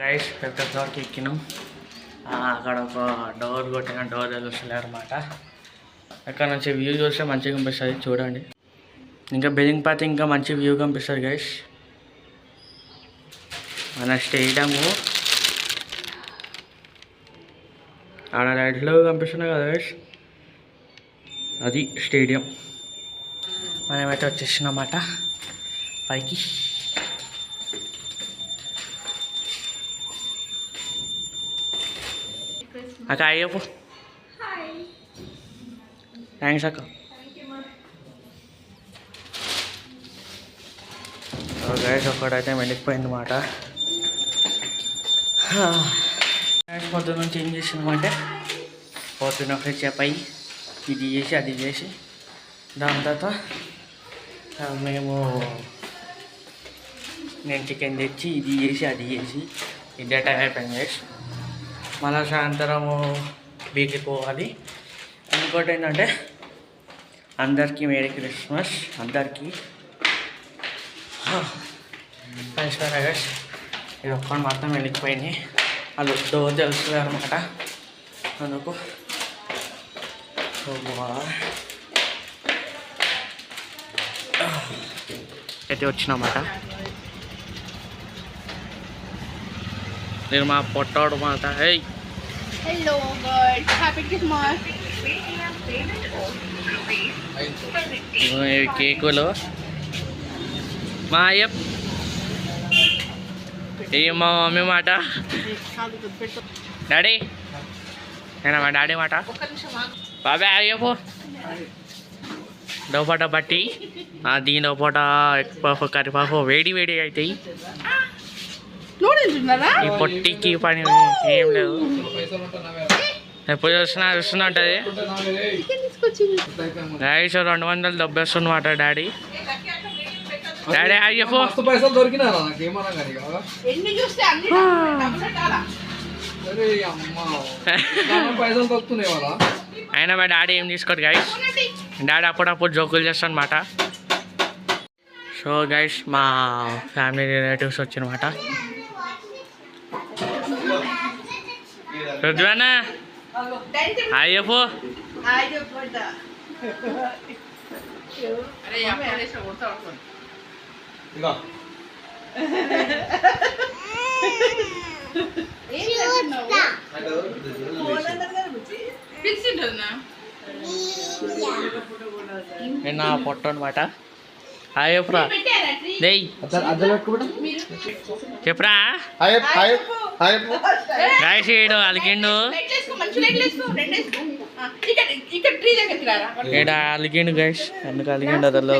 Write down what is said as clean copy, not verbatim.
Guys పెద్ద ఫ్లోర్కి ఎక్కినాం. అక్కడ ఒక డోర్ కొట్టిన డోర్ తెలుస్తుంది అనమాట. అక్కడ నుంచి వ్యూ చూస్తే మంచిగా కనిపిస్తుంది చూడండి. ఇంకా బిల్డింగ్ పాత ఇంకా మంచి వ్యూ కనిపిస్తుంది గైస్. మన స్టేడియము ఆడ లైట్లు కనిపిస్తున్నాయి కదా గైస్, అది స్టేడియం. మనమైతే వచ్చేసినమాట పైకి. అక్క అయ్యప్పు థ్యాంక్స్ అక్క. గైస్ ఒక్కడైతే వెళ్ళిపోయింది అన్నమాట. పొద్దున్న నుంచి ఏం చేసినామంటే పొద్దున్న ఫ్రెష్ అప్ అయ్యి ఇది చేసి అది చేసి దాని తర్వాత నేను చికెన్ తెచ్చి ఇది చేసి అది చేసి ఇదే టైం అయిపోయింది గైస్. మళ్ళీ సాయంత్రము బీచ్కి పోవాలి. ఇంకోటి ఏంటంటే అందరికీ మేరీ క్రిస్మస్. అందరికీ నమస్కారం గైస్. ఇది ఒక్కటి మాత్రం వెళ్ళిపోయినాయి. వాళ్ళు డోర్ తెలుస్తుంది అనమాట. అందుకు అయితే వచ్చినమాట. నేను మా పొట్టాడు మాట. Hey hello girls, happy Christmas. కేకులు మా అయ్యప్ ఏ మా మమ్మీ మాట. డాడీ నేనా మా డాడీ మాట. బాబాయ్ అయ్యప్పు లోపట బట్టి దీని లోపట ఎగ్ కరిపాకు వేడి వేడి అవుతాయి. ఈ పొట్టికి పని ఏం లేదు. ఎప్పుడు చూస్తున్నా ఉంటుంది రైస్ 200 దబ్బేస్తున్నమాట డాడీ. డాడీ అయ్యప్ప పైసలు దొరికినా పైసలు దొరుకుతున్నాయి వాళ్ళ. అయినా మా డాడీ ఏం తీసుకోరు గైస్. డాడీ అప్పుడప్పుడు జోకులు చేస్తాను అనమాట. సో గైస్ మా ఫ్యామిలీ రిలేటివ్స్ వచ్చినమాట. రుద్వానా అయ్యప్ప నా పొట్ట అనమాట. అయ్యప్పరా దేయ్ చెప్పరా రాయడు అలిగిండు. ఏడా అలిగిండు గైస్. ఎందుకు అలిగిండు అదల్లో